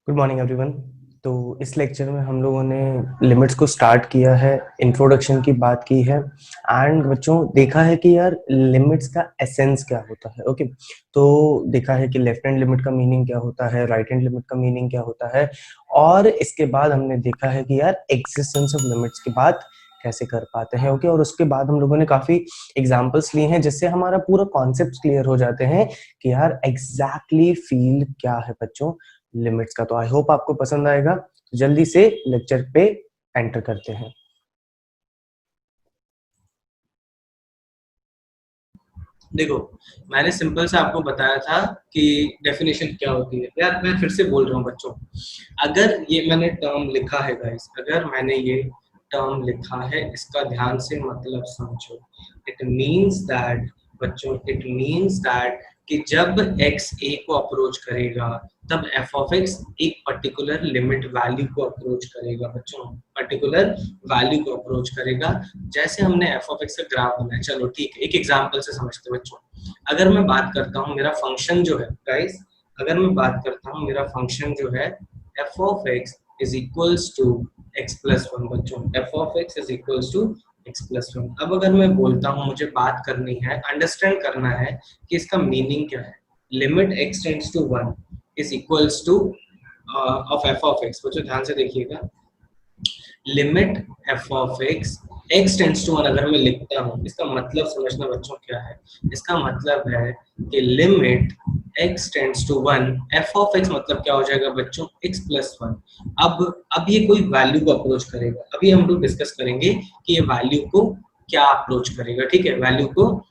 Good morning everyone. तो इस lecture में हम लोगों ने लिमिट्स को स्टार्ट किया है, इंट्रोडक्शन की बात की है एंड बच्चों देखा है कि यार लिमिट्स का एसेंस क्या होता है। ओके, तो देखा है कि लेफ्ट हैंड लिमिट का मीनिंग क्या होता है, राइट हैंड लिमिट का मीनिंग क्या होता है, और इसके बाद हमने देखा है कि यार एग्जिस्टेंस ऑफ लिमिट्स की बात कैसे कर पाते हैं। ओके, और उसके बाद हम लोगों ने काफी एग्जांपल्स लिए हैं जिससे हमारा पूरा कॉन्सेप्ट क्लियर हो जाते हैं कि यार एग्जैक्टली फील क्या है बच्चों लिमिट्स का। तो आई होप आपको पसंद आएगा। तो जल्दी से लेक्चर पे एंटर करते हैं। देखो, मैंने सिंपल से आपको बताया था कि डेफिनेशन क्या होती है। यार मैं फिर से बोल रहा हूँ बच्चों, अगर ये मैंने टर्म लिखा है गाइस, अगर मैंने ये टर्म लिखा है, इसका ध्यान से मतलब समझो। इट मींस दैट बच्चों, इट मींस दैट कि जब x a को अप्रोच करेगा तब f of x एक पर्टिकुलर लिमिट वैल्यू को अप्रोच करेगा बच्चों, पर्टिकुलर वैल्यू को अप्रोच करेगा। जैसे हमने f of x का ग्राफ बनाया, चलो ठीक है, एक एग्जांपल से समझते हैं बच्चों। अगर मैं बात करता हूँ मेरा फंक्शन जो है गाइस, अगर मैं बात करता हूँ मेरा फंक्शन जो है f of x is equals to x plus one बच्चों, f of x is equals to x plus one. अब अगर मैं बोलता हूँ मुझे बात करनी है, अंडरस्टैंड करना है कि इसका मीनिंग क्या है। Limit x tends to one is equals to of f of x, बच्चों ध्यान से देखिएगा। Limit f of x tends to one अगर मैं लिखता हूँ, इसका मतलब समझना बच्चों क्या है। इसका मतलब है कि limit x tends to one, f of x मतलब क्या हो जाएगा बच्चों, x प्लस वन। अब ये कोई वैल्यू को अप्रोच करेगा, अभी हम लोग डिस्कस करेंगे कि ये वैल्यू को क्या अप्रोच करेगा। ठीक है, वैल्यू को,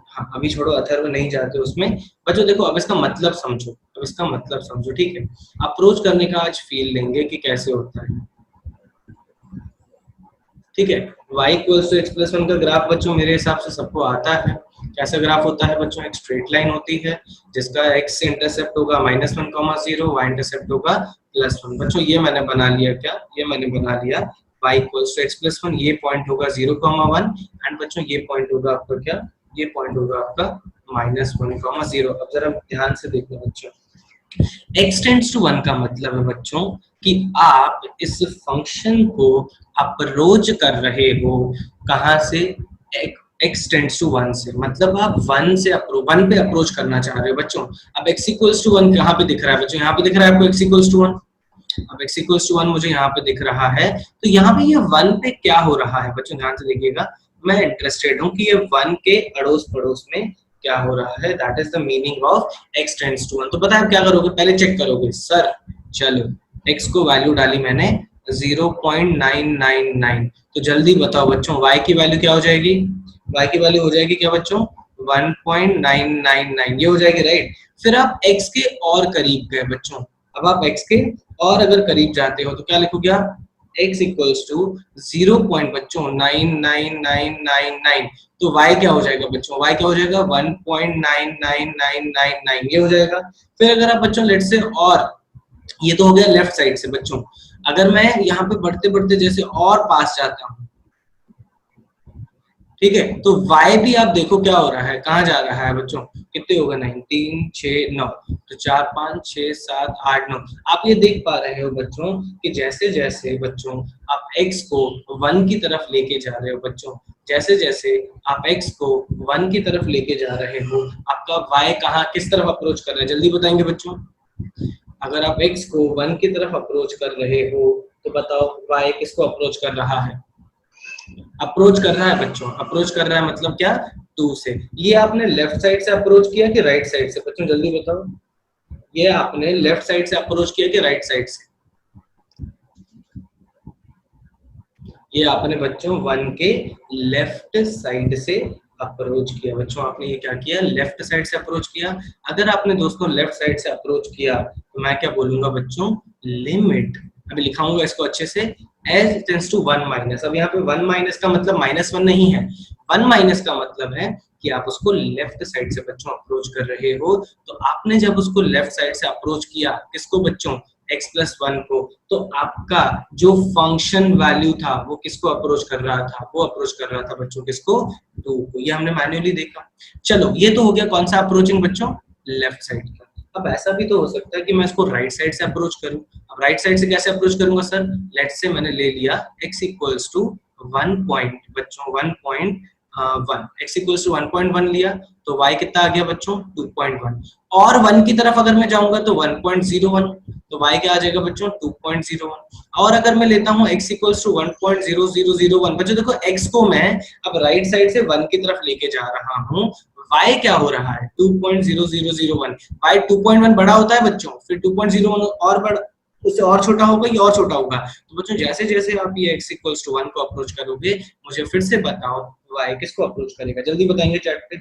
हाँ अभी छोड़ो, अथर्व नहीं जाते उसमें। बच्चों देखो, अब इसका मतलब समझो, अब इसका मतलब समझो। ठीक है, अप्रोच करने का आज फील लेंगे कि कैसे होता है। ठीक है, y equals to x plus one का ग्राफ बच्चों मेरे हिसाब से सबको आता है। कैसा ग्राफ होता है बच्चों, एक स्ट्रेट लाइन होती है जिसका x इंटरसेप्ट होगा minus one comma zero, y intercept होगा प्लस वन। बच्चों ये मैंने बना लिया, क्या ये मैंने बना लिया, y equals to x plus one, ये पॉइंट होगा जीरो कॉमा वन, एंड बच्चों ये पॉइंट होगा आपका क्या, ये पॉइंट होगा आपका माइनस वन कॉमा जीरो। अब जरा ध्यान से देखो बच्चों, x टेंड्स टू वन का मतलब है बच्चों कि आप इस फंक्शन को अप्रोच कर रहे हो, कहां से, x टेंड्स टू वन से, मतलब आप वन पे अप्रोच करना चाह रहे हो बच्चों। अब x इक्वल्स टू वन कहाँ पे दिख रहा है बच्चों, यहाँ पे दिख रहा है आपको x इक्वल्स टू वन। अब x इक्वल्स टू वन मुझे यहाँ पे दिख रहा है, तो यहाँ पे ये वन पे क्या हो रहा है बच्चों, ध्यान से देखिएगा। मैं इंटरेस्टेड हूँ कि ये वन के अड़ोस पड़ोस में क्या हो रहा है, that is the meaning of x tends to one. तो पता है आप क्या करोगे, पहले चेक करोगे सर, चलो x को वैल्यू डाली मैंने 0.999, तो जल्दी बताओ बच्चों y की वैल्यू क्या हो जाएगी, y की वैल्यू हो जाएगी क्या बच्चों, 1.999 ये हो जाएगी, राइट। फिर आप x के और करीब गए बच्चों, अब आप x के और अगर करीब जाते हो तो क्या लिखोगे आप, x इक्वल्स टू 0 पॉइंट बच्चों 99999, तो y क्या हो जाएगा बच्चों, y क्या हो जाएगा 1.99999 ये हो जाएगा। फिर अगर आप बच्चों लेट से, और ये तो हो गया लेफ्ट साइड से बच्चों, अगर मैं यहाँ पे बढ़ते बढ़ते जैसे और पास जाता हूँ, ठीक है, तो y भी आप देखो क्या हो रहा है, कहाँ जा रहा है बच्चों, कितने होगा 9 3 6 9, तो 4 5 6 7 8 9। आप ये देख पा रहे हो बच्चों कि जैसे जैसे बच्चों आप x को 1 की तरफ लेके जा रहे हो बच्चों, जैसे जैसे आप x को 1 की तरफ लेके जा रहे हो, आपका y कहाँ किस तरफ अप्रोच कर रहा है, जल्दी बताएंगे बच्चों। अगर आप x को 1 की तरफ अप्रोच कर रहे हो तो बताओ y किसको अप्रोच कर रहा है, अप्रोच कर रहा है बच्चों, अप्रोच कर रहा है मतलब क्या, 2 से। ये आपने लेफ्ट साइड से अप्रोच किया कि राइट साइड से बच्चों, जल्दी बताओ। ये आपने लेफ्ट साइड से अप्रोच किया कि राइट साइड से, ये आपने बच्चों 1 के लेफ्ट साइड से अप्रोच किया बच्चों, आपने ये क्या किया, लेफ्ट साइड से अप्रोच किया। अगर आपने दोस्तों लेफ्ट साइड से अप्रोच किया तो मैं क्या बोलूंगा बच्चों, लिमिट, अभी लिखाऊंगा इसको अच्छे से, as tends to one minus. अब यहाँ पे वन माइनस का मतलब माइनस वन नहीं है, वन माइनस का मतलब है कि आप उसको लेफ्ट साइड से बच्चों अप्रोच कर रहे हो। तो आपने जब उसको लेफ्ट साइड से अप्रोच किया, किसको बच्चों, x प्लस वन को, तो आपका जो फंक्शन वैल्यू था वो किसको अप्रोच कर रहा था, वो अप्रोच कर रहा था बच्चों किसको, 2 को। ये हमने मैन्युअली देखा। चलो ये तो हो गया कौन सा अप्रोचिंग बच्चों, लेफ्ट साइड का। अब ऐसा भी तो हो सकता है कि मैं इसको राइट साइड से अप्रोच करूं। अब राइट साइड से कैसे अप्रोच करूंगा सर? लेट्स से मैंने ले लिया x इक्वल्स टू 1 पॉइंट बच्चों 1.1, x इक्वल्स टू 1.1 लिया तो y कितना आ गया बच्चों 2.1, और 1 की तरफ अगर मैं जाऊंगा तो 1.01, तो y क्या आ जाएगा बच्चों 2.01। और अगर मैं लेता हूँ x इक्वल्स टू 1.0001, बच्चों देखो x को मैं अब राइट साइड से 1 की तरफ लेके जा रहा हूँ, y क्या हो रहा है 2.0001, y 2.1 बड़ा होता है बच्चों, फिर 2.01 और बड़ा, उससे और छोटा होगा या और छोटा होगा। तो बच्चों जैसे जैसे आप ये x इक्वल्स टू 1 को अप्रोच करोगे, मुझे फिर से बताओ y किसको अप्रोच करेगा, जल्दी बताएंगे चैट पे,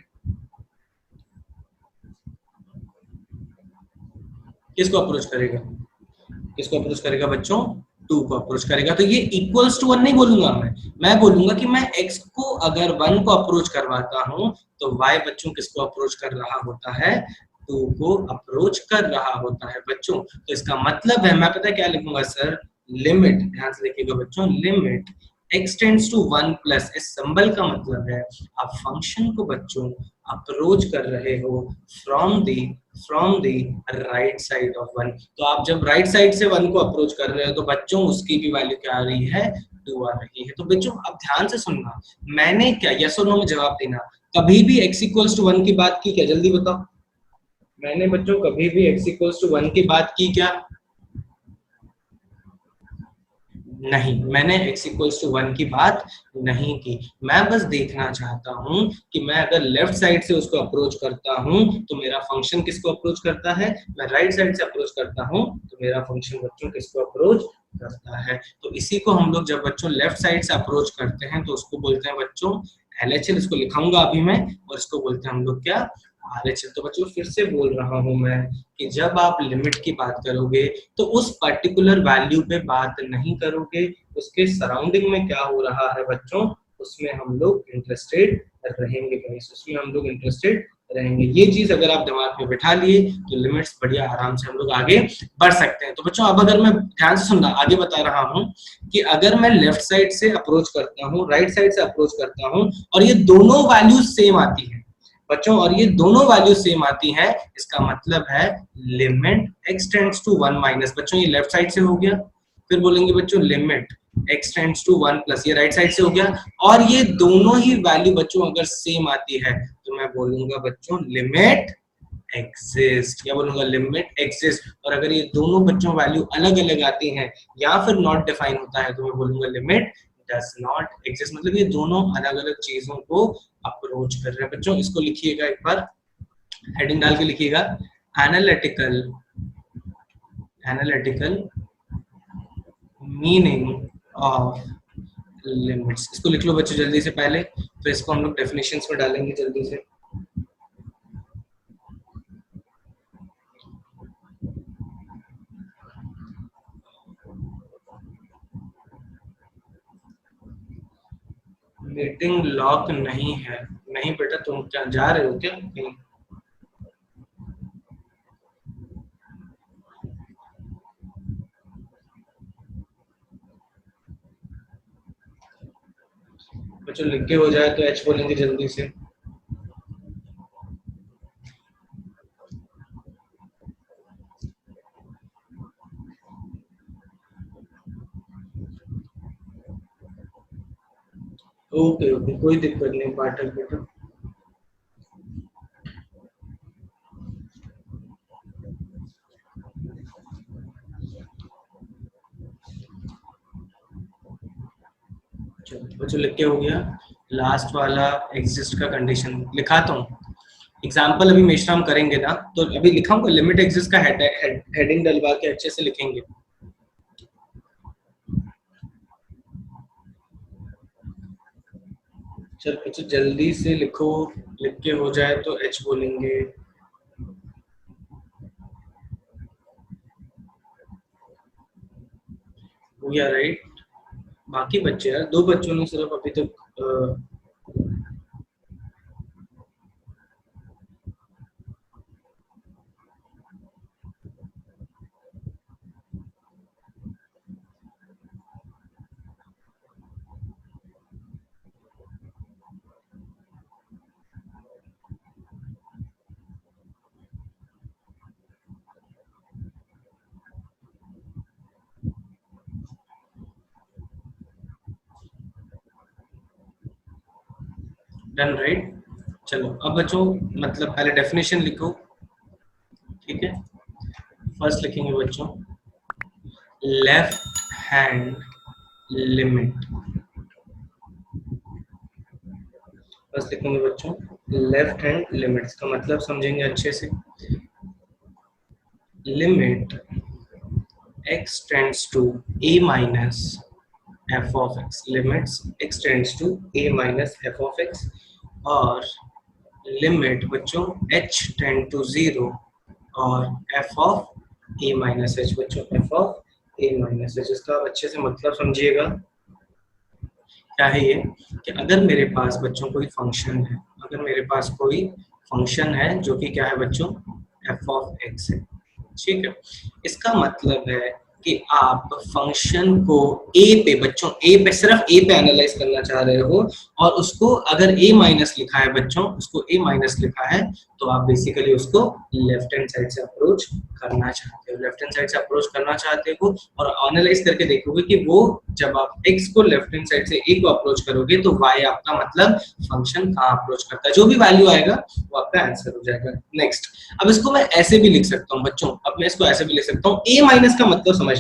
किसको अप्रोच करेगा? किसको अप्रोच करेगा बच्चों? 2 को अप्रोच करेगा। तो ये इक्वल्स टू 1 नहीं बोलूंगा मैं बोलूंगा कि मैं x को अगर 1 को अप्रोच करवाता हूं तो y बच्चों किसको अप्रोच कर रहा होता है? 2 को अप्रोच कर रहा होता है बच्चों। तो इसका मतलब है, मैं पता है क्या लिखूंगा सर? लिमिट, ध्यान से देखिएगा बच्चों, limit x tends to 1 plus, इस सिंबल का मतलब है आप फंक्शन को बच्चों अप्रोच कर रहे हो from the right side of 1। तो आप जब राइट साइड से 1 को अप्रोच कर रहे हो तो बच्चों उसकी भी वैल्यू क्या आ रही है? 2 आ रही है। तो बच्चों अब ध्यान से सुनना, मैंने क्या यस और नो में जवाब देना, कभी भी x इक्वल्स टू 1 की बात की क्या? जल्दी बताओ, मैंने बच्चों कभी भी x इक्वल्स टू 1 की बात की क्या? नहीं, मैंने x इक्वल्स टू 1 की बात नहीं की। मैं बस देखना चाहता हूं कि मैं अगर लेफ्ट साइड से उसको अप्रोच करता हूं तो मेरा फंक्शन किसको अप्रोच करता है, मैं राइट साइड से अप्रोच करता हूं तो मेरा फंक्शन बच्चों किसको अप्रोच करता है। तो इसी को हम लोग जब बच्चों लेफ्ट साइड से अप्रोच करते हैं तो उसको बोलते हैं बच्चों LHL, इसको लिखाऊंगा अभी मैं, और इसको बोलते हैं हम लोग क्या? RHL। तो बच्चों फिर से बोल रहा हूं मैं कि जब आप लिमिट की बात करोगे तो उस पर्टिकुलर वैल्यू पे बात नहीं करोगे, उसके सराउंडिंग में क्या हो रहा है बच्चों, उसमें हम लोग इंटरेस्टेड रहेंगे गाइस, उसमें हम लोग इंटरेस्टेड रहेंगे। ये चीज अगर आप दिमाग में बिठा लिए तो लिमिट्स बढ़िया आराम से हम लोग आगे बढ़ सकते हैं। तो बच्चों अब अगर मैं ध्यान से सुनना, आगे बता रहा हूं कि अगर मैं लेफ्ट साइड से अप्रोच करता हूँ, राइट साइड से अप्रोच करता हूँ, और ये दोनों वैल्यूज सेम आती है बच्चों, और ये दोनों वैल्यू सेम आती है, इसका मतलब है limit x tends to 1 minus, बच्चों ये लेफ्ट साइड से हो गया, फिर बोलेंगे बच्चों limit x tends to 1 plus, ये राइट साइड से हो गया, और ये दोनों ही वैल्यू बच्चों अगर सेम आती है तो मैं बोलूंगा बच्चों लिमिट एग्जिस्ट, क्या बोलूंगा? Limit exist. और अगर ये दोनों बच्चों वैल्यू अलग अलग आती हैं या फिर नॉट डिफाइन होता है तो मैं बोलूंगा लिमिट डज नॉट एग्जिस्ट। मतलब ये दोनों अलग अलग चीजों को अप्रोच कर रहे हैं बच्चों। इसको लिखिएगा एक बार, हेडिंग डाल के लिखिएगा, analytical analytical meaning of limits. इसको लिख लो बच्चों जल्दी से पहले, तो इसको हम लोग डेफिनेशंस में डालेंगे जल्दी से। मीटिंग लॉक नहीं है। नहीं बेटा, तुम क्या जा रहे हो क्या कहीं? बच्चों लिख के हो जाए तो एच बोलेंगे जल्दी से। ओके ओके, कोई दिक्कत नहीं पाठक बेटा। चलो बच्चों लिख के हो गया। लास्ट वाला एग्जिस्ट का कंडीशन लिखाता हूँ, एग्जाम्पल अभी मेश्राम करेंगे ना, तो अभी लिखाऊंगा लिमिट एग्जिस्ट का हेडिंग डलवा के अच्छे से लिखेंगे। चल बच्चों जल्दी से लिखो, लिख के हो जाए तो एच बोलेंगे। हो गया राइट? बाकी बच्चे यार, दो बच्चों ने सिर्फ अभी तक डन राइट। चलो अब बच्चों मतलब पहले डेफिनेशन लिखो, ठीक है। फर्स्ट लिखेंगे बच्चों लेफ्ट हैंड लिमिट। फर्स्ट लिखेंगे बच्चों लेफ्ट हैंड लिमिट्स का मतलब समझेंगे अच्छे से। Limit x tends to a minus f of x, limits x tends to a minus f of x, और लिमिट बच्चों h tend to 0 और f of a minus h बच्चों f of a minus h। इसका आप अच्छे से मतलब समझिएगा। क्या है ये कि अगर मेरे पास बच्चों कोई फंक्शन है, अगर मेरे पास कोई फंक्शन है जो कि क्या है बच्चों f of x है, ठीक है। इसका मतलब है कि आप फंक्शन को a पे बच्चों a पे सिर्फ a पे एनालाइज करना चाह रहे हो, और उसको अगर a माइनस लिखा है बच्चों, उसको a माइनस लिखा है तो आप बेसिकली उसको लेफ्ट हैंड साइड से अप्रोच करना चाहते हो, लेफ्ट हैंड साइड से अप्रोच करना चाहते हो और एनालाइज करके देखोगे कि वो जब आप x को लेफ्ट हैंड साइड से a को अप्रोच करोगे तो y आपका मतलब फंक्शन कहाँ अप्रोच करता है, जो भी वैल्यू आएगा वो आपका आंसर हो जाएगा। नेक्स्ट, अब इसको मैं ऐसे भी लिख सकता हूँ बच्चों, अब मैं इसको ऐसे भी लिख सकता हूँ, a माइनस का मतलब समझना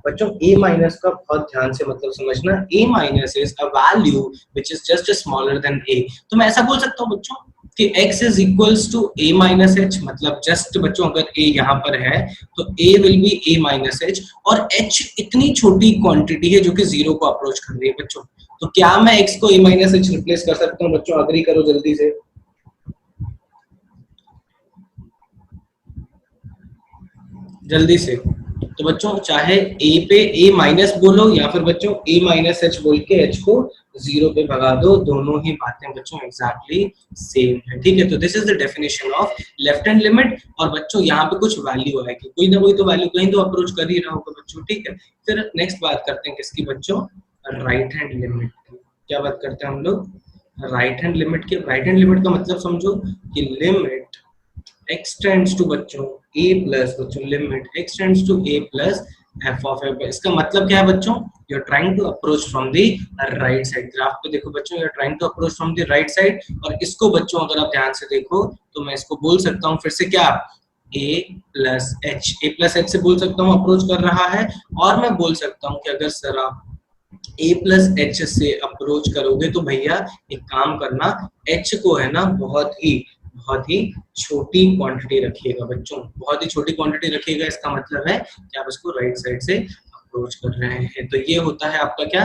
बच्चों, a माइनस का बहुत ध्यान से मतलब समझना। a minus is a value which is just smaller than a। तो मैं ऐसा बोल सकता हूँ बच्चों कि x is equals to a minus h, मतलब जस्ट बच्चों अगर a यहाँ पर है तो a will be a minus h, और h इतनी छोटी क्वांटिटी है जो कि जीरो को अप्रोच कर रही है बच्चों। तो क्या मैं x को a माइनस h रिप्लेस कर सकता हूँ बच्चों? अग्री करो जल्दी से, जल्दी से। तो बच्चों चाहे a पे a माइनस बोलो या फिर बच्चों a माइनस h बोल के h को जीरो पे भगा दो, दोनों ही बातें बच्चों एग्जैक्टली सेम है, ठीक है। तो this is the definition of left hand limit. और बच्चों यहाँ पे कुछ वैल्यू आएगी, कोई ना कोई तो वैल्यू कहीं तो अप्रोच कर ही रहा होगा बच्चों, ठीक है। फिर नेक्स्ट बात करते हैं किसकी बच्चों? राइट हैंड लिमिट की। क्या बात करते हैं हम लोग? राइट हैंड लिमिट की। राइट हैंड लिमिट का मतलब समझो कि लिमिट x tends to बच्चों a प्लस बच्चों limit x tends to a plus f of f। इसका मतलब क्या है बच्चों? You are trying to approach from the right side. Graph पे देखो बच्चों, you are trying to approach from the right side, और इसको बच्चों अगर आप ध्यान से देखो तो मैं इसको बोल सकता हूँ फिर से क्या, a प्लस h से बोल सकता हूँ अप्रोच कर रहा है। और मैं बोल सकता हूँ कि अगर सर आप a प्लस h से अप्रोच करोगे तो भैया एक काम करना, h को है ना बहुत ही छोटी क्वांटिटी रखिएगा बच्चों, बहुत ही छोटी क्वांटिटी रखिएगा। इसका मतलब है कि आप इसको राइट साइड से अप्रोच कर रहे हैं। तो ये होता है आपका क्या,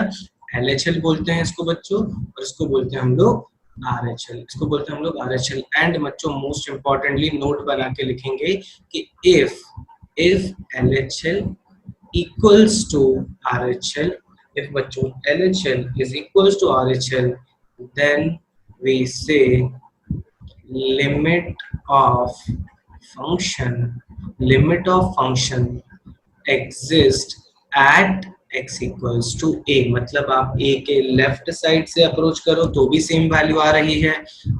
LHL बोलते हैं इसको बच्चों, और इसको बोलते हैं हम लोग RHL, इसको बोलते हैं हम लोग RHL। एंड बच्चों मोस्ट इंपॉर्टेंटली नोट बना के लिखेंगे कि if LHL equals to RHL, if बच्चों LHL is equals to RHL, then we say limit of function exist at x equals to a। मतलब आप a के लेफ्ट साइड से अप्रोच करो तो भी सेम वैल्यू आ रही है,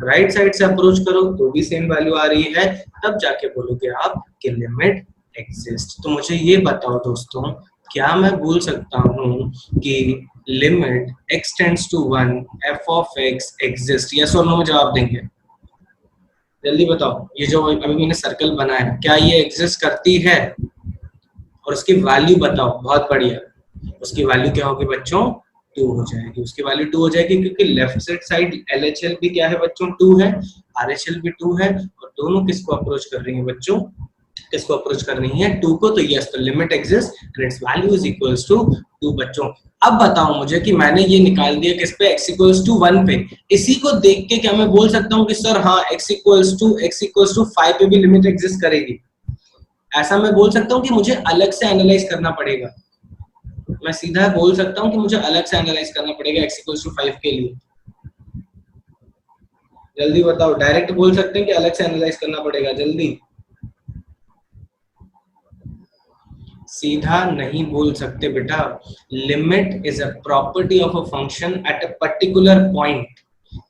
राइट साइड से अप्रोच करो तो भी सेम वैल्यू आ रही है, तब जाके बोलोगे आप कि लिमिट एग्जिस्ट। तो मुझे ये बताओ दोस्तों, क्या मैं बोल सकता हूँ कि limit x tends to 1 f of x exist? Yes और नो में जवाब देंगे, जल्दी बताओ। ये जो अभी मैंने सर्कल बनाया, क्या ये एग्जिस्ट करती है? और उसकी वैल्यू बताओ। बहुत बढ़िया, उसकी वैल्यू क्या होगी बच्चों? 2 हो जाएगी। उसकी वैल्यू 2 हो जाएगी क्योंकि लेफ्ट साइड LHL भी क्या है बच्चों? 2 है, RHL भी 2 है, और दोनों किसको अप्रोच कर रही है बच्चों? किसको अप्रोच कर रही है? 2 को। तो यस, तो limit exist and its value is equals to 2 बच्चों। अब बताओ मुझे कि मैंने ये निकाल दिया किस पे? x इक्वल्स टू 1 पे। इसी को देख के क्या मैं बोल सकता हूँ कि सर हाँ x इक्वल्स टू 5 पे भी लिमिट एग्जिस्ट करेगी? ऐसा मैं बोल सकता हूँ कि मुझे अलग से एनालाइज करना पड़ेगा? मैं सीधा बोल सकता हूँ कि मुझे अलग से एनालाइज करना पड़ेगा x इक्वल्स टू 5 के लिए? जल्दी बताओ। डायरेक्ट बोल सकते हैं कि अलग से एनालाइज करना पड़ेगा? जल्दी। सीधा नहीं बोल सकते बेटा। Limit is a property of a function at a particular point.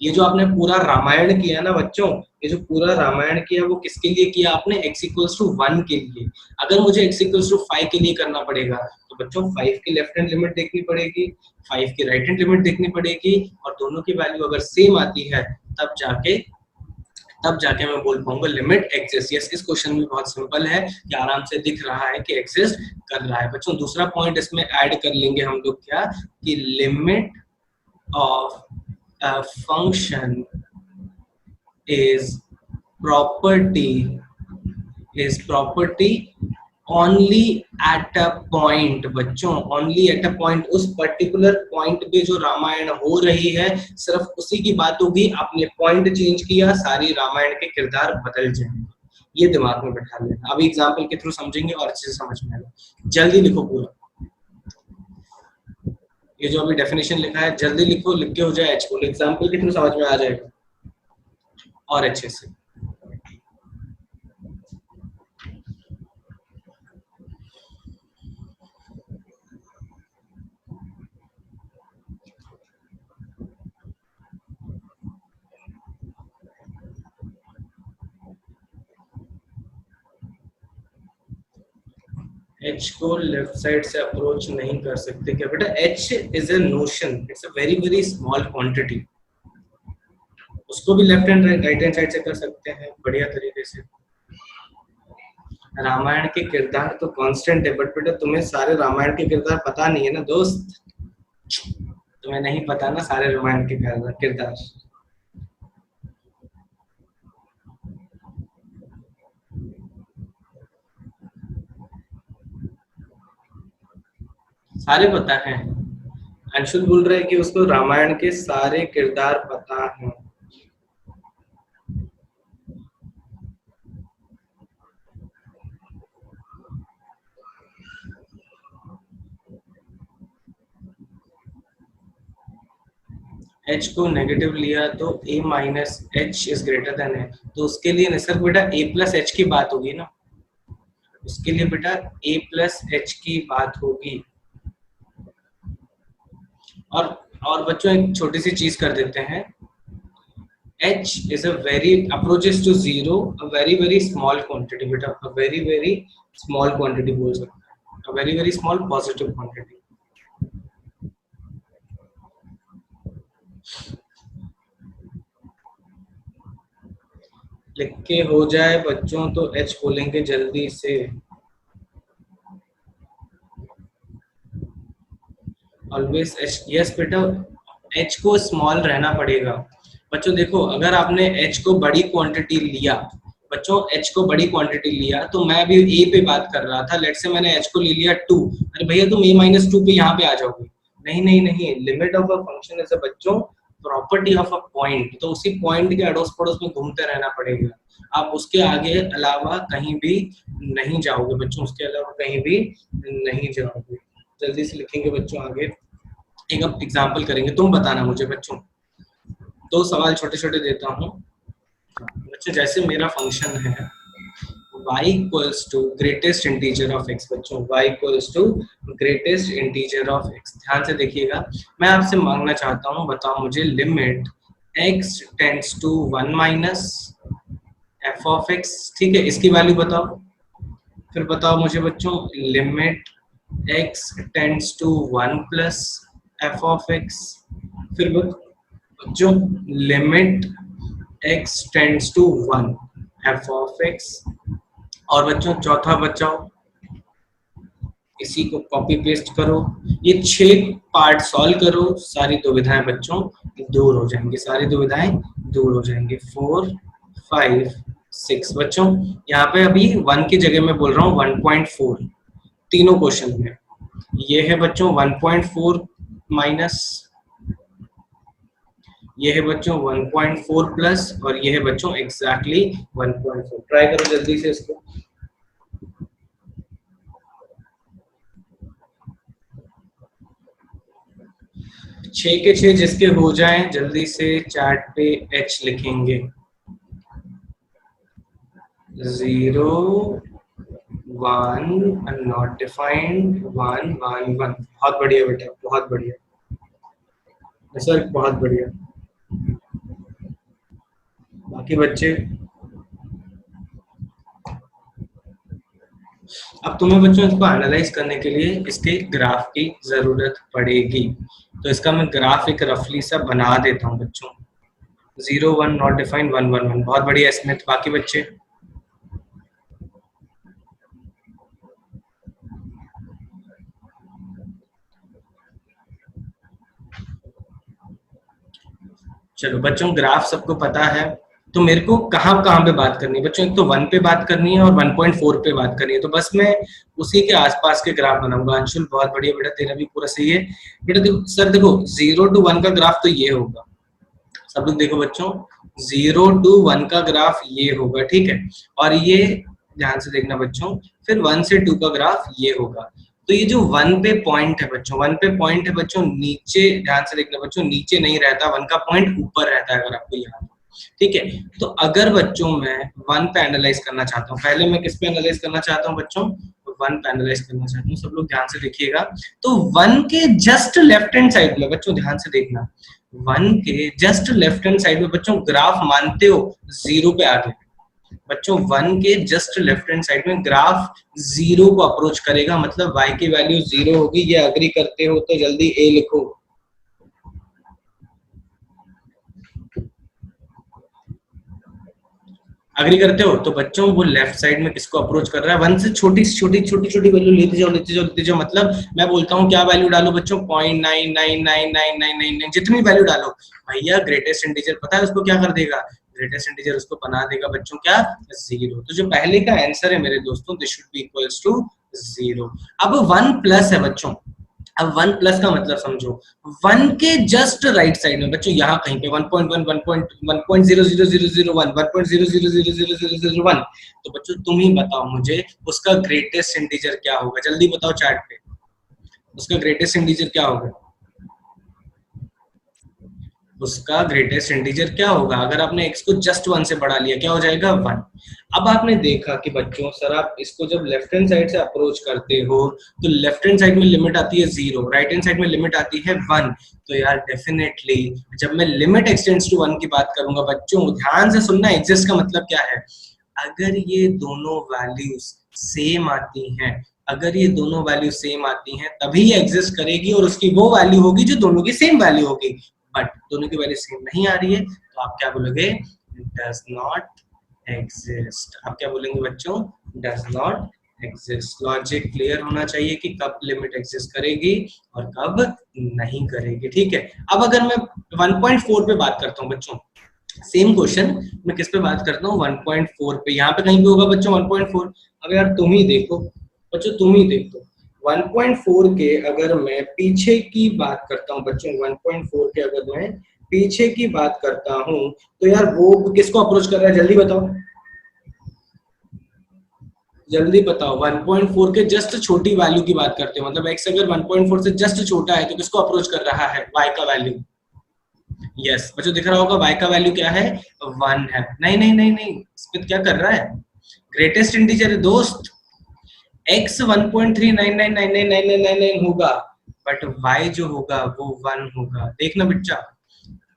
ये जो आपने पूरा रामायण किया ना बच्चों, ये जो पूरा रामायण किया वो किसके लिए किया आपने? x इक्वल्स टू 1 के लिए। अगर मुझे x इक्वल्स टू 5 के लिए करना पड़ेगा तो बच्चों 5 की लेफ्ट हैंड लिमिट देखनी पड़ेगी, 5 की राइट हैंड लिमिट देखनी पड़ेगी, और दोनों की वैल्यू अगर सेम आती है तब जाके मैं बोल पाऊंगा लिमिट एग्जिस्ट। यस, इस क्वेश्चन में बहुत सिंपल है कि आराम से दिख रहा है कि एग्जिस्ट कर रहा है। बच्चों दूसरा पॉइंट इसमें ऐड कर लेंगे हम लोग, क्या कि limit of a function is property only at a point. बच्चों ओनली एट अ पॉइंट, उस पर्टिकुलर पॉइंट पे जो रामायण हो रही है सिर्फ उसी की बात होगी। आपने पॉइंट चेंज किया, सारी रामायण के किरदार बदल जाएंगे। ये दिमाग में बैठा लेना। अभी एग्जाम्पल के थ्रू समझेंगे और अच्छे से समझ में आएगा। जल्दी लिखो पूरा, ये जो अभी डेफिनेशन लिखा है जल्दी लिखो, लिख के हो जाए एच। बोलो, एग्जाम्पल के थ्रू समझ में आ जाएगा और अच्छे से। एच को लेफ्ट साइड से अप्रोच नहीं कर सकते क्या बेटा? H is a notion, it's a very very small quantity. उसको भी left and right hand side से कर सकते हैं बढ़िया तरीके से। रामायण के किरदार तो कांस्टेंट है, बट बेटा तुम्हें सारे रामायण के किरदार पता नहीं है ना दोस्त। तुम्हें नहीं पता ना सारे रामायण के किरदार। सारे पता है। अंशुल बोल रहे हैं कि उसको रामायण के सारे किरदार पता हैं। एच को नेगेटिव लिया तो a minus H is greater than है, तो उसके लिए निसर्ग बेटा a प्लस एच की बात होगी ना। उसके लिए बेटा a प्लस एच की बात होगी। और बच्चों एक छोटी सी चीज कर देते हैं। h is a very approaches to zero, a very very small quantity बेटा, a very very small quantity बोल सकते हैं, a very very small positive quantity। लिख के हो जाए बच्चों तो h बोलेंगे जल्दी से। ऑलवेज एच, यस बेटा एच को स्मॉल रहना पड़ेगा। बच्चों देखो, अगर आपने एच को बड़ी क्वांटिटी लिया, बच्चों एच को बड़ी क्वांटिटी लिया, तो मैं अभी ए पे बात कर रहा था। लेट से मैंने एच को ले लिया 2, अरे भैया तुम ए माइनस 2 पे यहाँ पे आ जाओगे। नहीं नहीं नहीं, limit of a function is a बच्चों प्रॉपर्टी ऑफ अ पॉइंट, तो उसी पॉइंट के अड़ोस पड़ोस में घूमते रहना पड़ेगा। आप उसके आगे अलावा कहीं भी नहीं जाओगे बच्चों, उसके अलावा कहीं भी नहीं जाओगे। जल्दी से लिखेंगे बच्चों आगे, एक अब एग्जाम्पल करेंगे, तुम बताना मुझे बच्चों। दो सवाल छोटे छोटे देता हूँ बच्चों। जैसे मेरा फंक्शन है y equals to greatest integer of x। बच्चों y equals to greatest integer of x, ध्यान से देखिएगा। मैं आपसे मांगना चाहता हूँ, बताओ मुझे limit x tends to 1 minus f of x। ठीक है, इसकी वैल्यू बताओ। फिर बताओ मुझे बच्चों limit x tends to 1 plus f of x। फिर बच्चों limit x tends to 1 f of x। और बच्चों चौथा बचाओ, इसी को कॉपी पेस्ट करो, ये 6 पार्ट सॉल्व करो, सारी दुविधाएं बच्चों दूर हो जाएंगी, सारी दुविधाएं दूर हो जाएंगी। 4 5 6 बच्चों, यहाँ पे अभी 1 की जगह मैं बोल रहा हूँ 1.4 तीनों क्वेश्चन में। ये है बच्चों 1.4 माइनस, ये है बच्चों 1.4 प्लस, और ये है बच्चों एग्जैक्टली 1.4। ट्राई करो जल्दी से इसको। 6 के 6 जिसके हो जाएं जल्दी से चैट पे h लिखेंगे। 0 1 नॉट डिफाइंड 1 1 1। बहुत बढ़िया बेटा, बहुत बढ़िया सर, बहुत बढ़िया। बाकी बच्चे, अब तुम्हें बच्चों इसको एनालाइज करने के लिए इसके ग्राफ की जरूरत पड़ेगी। तो इसका मैं ग्राफ एक रफली सा बना देता हूँ बच्चों, 0 1 नॉट डिफाइंड 1 1 1। बहुत बढ़िया स्मिथ। बाकी बच्चे? चलो बच्चों, ग्राफ सबको पता है, तो मेरे को कहाँ कहाँ पे बात करनी है बच्चों? एक तो 1 पे बात करनी है और 1.4 पे बात करनी है, तो बस मैं उसी के आसपास के ग्राफ बनाऊंगा। अंशुल बहुत बढ़िया बेटा, तेरा भी पूरा सही है बेटा। देखो सर, देखो 0 to 1 का ग्राफ तो ये होगा। सब लोग देखो बच्चों, 0 to 1 का ग्राफ ये होगा, ठीक है। और ये ध्यान से देखना बच्चों, फिर 1 से 2 का ग्राफ ये होगा। तो ये जो 1 पे पॉइंट है बच्चों, 1 पे पॉइंट है बच्चों, नीचे ध्यान से देखना बच्चों, नीचे नहीं रहता, 1 का पॉइंट ऊपर रहता है, अगर आपको याद हो, ठीक है। तो अगर बच्चों मैं 1 पे एनालाइज करना चाहता हूँ, पहले मैं किस पे एनालाइज करना चाहता हूँ बच्चों? 1 पे एनालाइज करना चाहता हूँ। सब लोग ध्यान से देखिएगा। तो 1 के जस्ट लेफ्ट हैंड साइड में बच्चों, ध्यान से देखना, 1 के जस्ट लेफ्ट हैंड साइड में बच्चों ग्राफ मानते हो 0 पे आ गए बच्चों। 1 के जस्ट लेफ्ट हैंड साइड में ग्राफ 0 को अप्रोच करेगा, मतलब y की वैल्यू 0 होगी। ये अग्री करते हो तो जल्दी ए लिखो। अग्री करते हो? तो बच्चों वो लेफ्ट साइड में किसको अप्रोच कर रहा है? 1 से छोटी छोटी छोटी छोटी वैल्यू लेते जाओ, लेते जाओ, लेते जाओ। मतलब मैं बोलता हूँ क्या वैल्यू डालो बच्चों? 0.9999999, जितनी वैल्यू डालो भैया, ग्रेटेस्ट इंटीजर पता है उसको क्या कर देगा? ग्रेटेस्ट इंटीजर उसको बना देगा बच्चों क्या? 0। तो जो पहले का आंसर है मेरे दोस्तों, this should be equals to 0। अब 1 प्लस है बच्चों। अब 1 प्लस का मतलब समझो, 1 के जस्ट राइट साइड में बच्चों, यहाँ कहीं पे 1.1 1.1.00001 1.0000001। तो बच्चों तुम ही बताओ मुझे, उसका ग्रेटेस्ट इंटीजर क्या होगा? जल्दी बताओ चैट पे, उसका ग्रेटेस्ट इंटीजर क्या होगा? उसका ग्रेटेस्ट इंटीजर क्या होगा? अगर आपने x को जस्ट 1 से बढ़ा लिया, क्या हो जाएगा? 1। अब आपने देखा कि बच्चों सर, आप इसको जब लेफ्ट हैंड साइड से अप्रोच करते हो तो लेफ्ट हैंड साइड में लिमिट आती है 0, राइट हैंड साइड में लिमिट आती है 1। तो यार डेफिनेटली जब मैं लिमिट एक्सटेंड्स टू 1 की बात करूंगा बच्चों, ध्यान से सुनना, एग्जिस्ट का मतलब क्या है? अगर ये दोनों वैल्यूज सेम आती हैं, अगर ये दोनों वैल्यू सेम आती हैं तभी ये एग्जिस्ट करेगी, और उसकी वो वैल्यू होगी जो दोनों की सेम वैल्यू होगी। बट दोनों की वैल्यू सेम नहीं आ रही है, तो आप क्या बोलोगे? Does not exist. आप क्या बोलेंगे बच्चों? Does not exist. Logic clear होना चाहिए कि कब लिमिट एग्जिस्ट करेगी और कब नहीं करेगी, ठीक है। अब अगर मैं 1.4 पे बात करता हूँ बच्चों, सेम क्वेश्चन मैं किस पे बात करता हूँ? 1.4 पे। यहाँ पे कहीं पे होगा बच्चों 1.4। अब यार तुम ही देखो बच्चों, तुम ही देखो 1.4 के अगर मैं पीछे की बात करता हूँ बच्चों, 1.4 के अगर मैं पीछे की बात करता हूँ, तो यार वो किसको अप्रोच कर रहा है? जल्दी बताओ, जल्दी बताओ। 1.4 के जस्ट छोटी वैल्यू की बात करते हो, मतलब x अगर 1.4 से जस्ट छोटा है तो किसको अप्रोच कर रहा है? y का वैल्यू। यस बच्चों, दिख रहा होगा y का वैल्यू क्या है? 1 है। नहीं नहीं नहीं नहीं, स्मिथ क्या कर रहा है? ग्रेटेस्ट इंटीजर है दोस्त। x 1.399999999 होगा, बट y जो होगा वो 1 होगा। देखना बच्चा,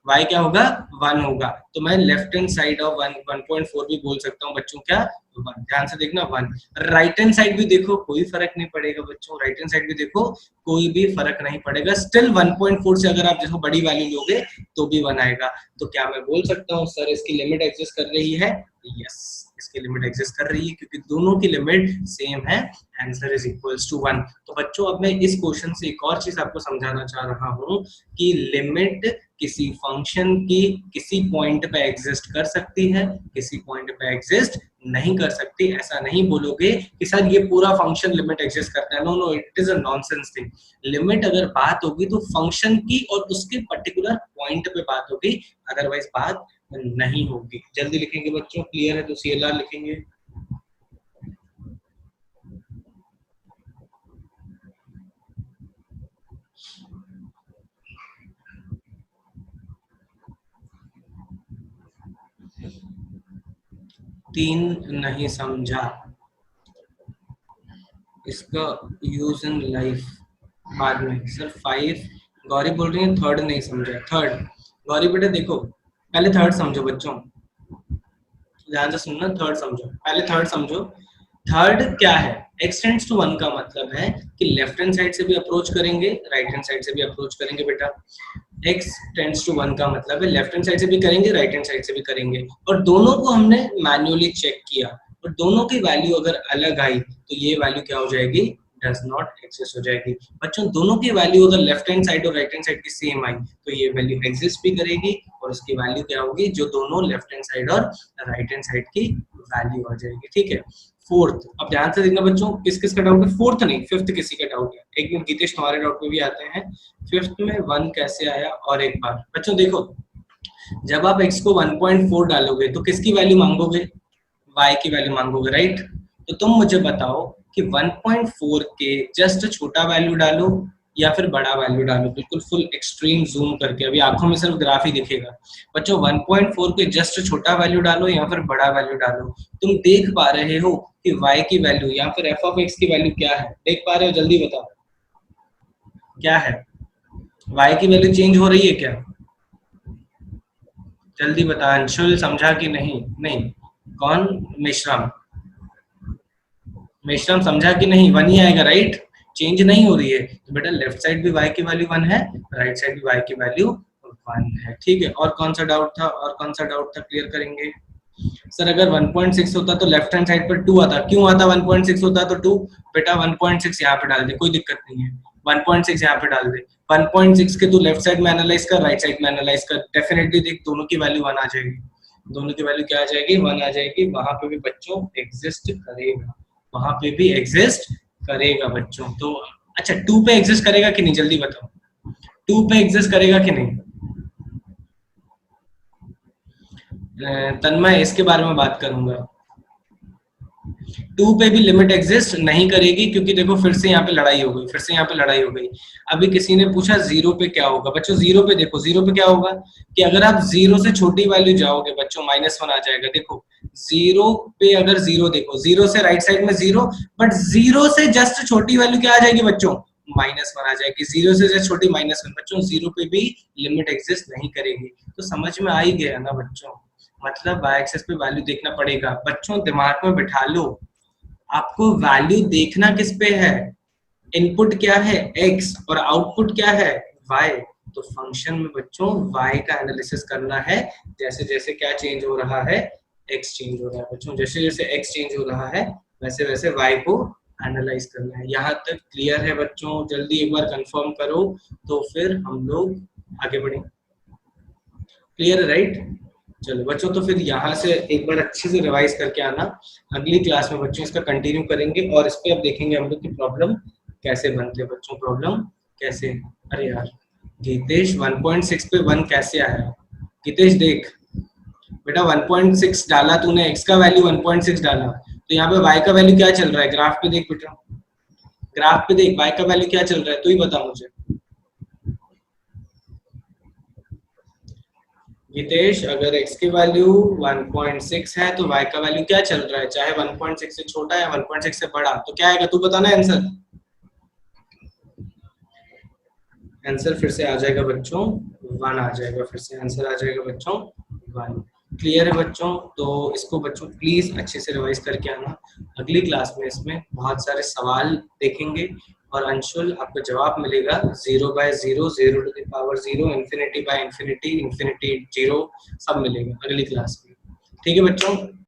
y क्या होगा? 1 होगा। तो मैं लेफ्ट हैंड साइड ऑफ 1.4 भी बोल सकता हूँ बच्चों क्या? 1। ध्यान से देखना 1। राइट हैंड साइड भी देखो, कोई फर्क नहीं पड़ेगा बच्चों। राइट हैंड साइड भी देखो, कोई भी फर्क नहीं पड़ेगा। स्टिल 1.4 से अगर आप जिसको बड़ी वैल्यू लोगे तो भी 1 आएगा। तो क्या मैं बोल सकता हूँ सर इसकी लिमिट एग्जिस्ट कर रही है? यस, इसकी लिमिट एग्जिस्ट कर रही है क्योंकि दोनों की लिमिट सेम है। Answer is equals to 1। तो बच्चों अब मैं इस क्वेश्चन से एक और चीज आपको समझाना चाह रहा हूँ कि लिमिट किसी फंक्शन की किसी पॉइंट पे एग्जिस्ट कर सकती है, किसी पॉइंट पे एग्जिस्ट नहीं कर सकती। ऐसा नहीं बोलोगे कि सर ये पूरा फंक्शन लिमिट एग्जिस्ट करता है। No no, it is a nonsense thing. Limit अगर बात होगी तो फंक्शन की और उसके पर्टिकुलर पॉइंट पे बात होगी, अदरवाइज बात नहीं होगी। जल्दी लिखेंगे बच्चों, क्लियर है तो CLR लिखेंगे। तीन नहीं समझा, इसका यूज इन लाइफ बाद में। सर 5, गौरी बोल रही है थर्ड नहीं समझा। थर्ड, गौरी बेटा देखो, पहले थर्ड समझो बच्चों, ध्यान से सुनना। थर्ड समझो, पहले थर्ड समझो। थर्ड क्या है? एक्सटेंड्स टू 1 का मतलब है कि लेफ्ट हैंड साइड से भी अप्रोच करेंगे, राइट हैंड साइड से भी अप्रोच करेंगे बेटा। x टेंड्स टू 1 का मतलब है लेफ्ट हैंड साइड से भी करेंगे राइट हैंड साइड से भी करेंगे, और दोनों को हमने मैन्युअली चेक किया और दोनों की वैल्यू अगर अलग आई तो ये वैल्यू क्या हो जाएगी, डज नॉट एग्जिस्ट हो जाएगी। बच्चों दोनों की वैल्यू अगर लेफ्ट हैंड साइड और राइट हैंड साइड की सेम आई तो ये वैल्यू एग्जिस्ट भी करेगी, और उसकी वैल्यू क्या होगी, जो दोनों लेफ्ट हैंड साइड और राइट हैंड साइड की वैल्यू आ जाएगी। ठीक है, फोर्थ, अब ध्यान से देखना बच्चों, किस किस का डाउट है, फोर्थ नहीं फिफ्थ किसी का डाउट है, एक मिनट गीतेश तुम्हारे डाउट में भी आते हैं, फिफ्थ में 1 कैसे आया, और एक बार बच्चों देखो, जब आप x को 1.4 डालोगे तो किसकी वैल्यू मांगोगे, y की वैल्यू मांगोगे, राइट। तो तुम मुझे बताओ कि 1.4 के जस्ट छोटा वैल्यू डालो या फिर बड़ा वैल्यू डालो, बिल्कुल फुल एक्सट्रीम जूम करके, अभी आंखों में सिर्फ ग्राफ ही दिखेगा। बच्चों 1.4 के जस्ट छोटा वैल्यू डालो या फिर बड़ा वैल्यू डालो, तुम देख पा रहे हो कि y की वैल्यू या फिर f ऑफ x की वैल्यू क्या है, देख पा रहे हो, जल्दी बताओ क्या है, y की वैल्यू चेंज हो रही है क्या, जल्दी बता, अंशुल समझा कि नहीं, नहीं कौन, मिश्रम, मिश्रम समझा कि नहीं, 1 ही आएगा, राइट, चेंज नहीं हो रही है, तो बेटा लेफ्ट साइड भी y की वैल्यू 1 है, राइट साइड भी y की वैल्यू 1 है। ठीक है, और कौन सा डाउट था, और कौन सा डाउट था, क्लियर करेंगे। सर अगर 1.6 होता तो लेफ्ट हैंड साइड पर 2 आता, क्यों आता, 1.6 होता तो 2, बेटा 1.6 यहाँ पे डाल दे, कोई दिक्कत नहीं है, 1.6 यहाँ पे डाल दे, 1.6 के तू लेफ्ट साइड में एनालाइज कर, राइट साइड में एनालाइज कर, डेफिनेटली देख दोनों की वैल्यू 1 आ जाएगी, दोनों की वैल्यू क्या आ जाएगी, 1 आ जाएगी, वहां पे भी बच्चों एग्जिस्ट करेगा, वहां पे भी एग्जिस्ट करेगा बच्चों। तो अच्छा 2 पे एग्जिस्ट करेगा कि नहीं, जल्दी बताओ, 2 पे एग्जिस्ट करेगा कि नहीं, तन्मय इसके बारे में बात करूंगा। 2 पे भी लिमिट एग्जिस्ट नहीं करेगी, क्योंकि देखो फिर से यहाँ पे लड़ाई हो गई, फिर से यहाँ पे लड़ाई हो गई। अभी किसी ने पूछा 0 पे क्या होगा, बच्चों 0 पे देखो, 0 पे क्या होगा कि अगर आप 0 से छोटी वैल्यू जाओगे बच्चों -1 आ जाएगा, देखो 0 पे अगर 0 देखो, 0 से राइट साइड में 0, बट 0 से जस्ट छोटी वैल्यू क्या आ जाएगी बच्चों, -1 आ जाएगी, 0 से जस्ट छोटी -1, बच्चों 0 पे भी लिमिट एग्जिस्ट नहीं करेगी। तो समझ में आ ही गया ना बच्चों, मतलब y एक्सिस पे वैल्यू देखना पड़ेगा बच्चों, दिमाग में बिठा लो, आपको वैल्यू देखना किस पे है, इनपुट क्या है x और आउटपुट क्या है y, तो फंक्शन में बच्चों y का एनालिसिस करना है, जैसे जैसे क्या चेंज हो रहा है, x चेंज हो रहा है बच्चों, जैसे जैसे x चेंज हो रहा है वैसे वैसे y को एनालाइज करना है। यहाँ तक क्लियर है बच्चों, जल्दी एक बार कंफर्म करो तो फिर हम लोग आगे बढ़े, क्लियर है राइट। चलो बच्चों, तो फिर यहाँ से एक बार अच्छे से रिवाइज करके आना, अगली क्लास में बच्चों इसका कंटिन्यू करेंगे, और इस पे अब देखेंगे हम लोग की प्रॉब्लम कैसे बनते हैं बच्चों, प्रॉब्लम कैसे, अरे यार गीतेश 1.6 पे 1 कैसे आया, गीतेश देख बेटा 1.6 डाला तूने, x का वैल्यू 1.6 डाला, तो यहाँ पे y का वैल्यू क्या चल रहा है, ग्राफ पे देख बेटा, ग्राफ पे देख y का वैल्यू क्या चल रहा है, तू ही बता मुझे गीतेश, अगर x की वैल्यू 1.6 है तो y का वैल्यू क्या चल रहा है, चाहे 1.6 से छोटा या 1.6 से बड़ा, तो क्या आएगा, तू बताना आंसर, आंसर फिर से आ जाएगा बच्चों 1 आ जाएगा, फिर से आंसर आ जाएगा बच्चों 1। क्लियर है बच्चों, तो इसको बच्चों प्लीज अच्छे से रिवाइज करके आना, अगली क्लास में इसमें बहुत सारे सवाल देखेंगे, और अंशुल आपको जवाब मिलेगा 0/0, 0 to the power 0, infinity by infinity, infinity 0, सब मिलेगा अगली क्लास में। ठीक है बच्चों।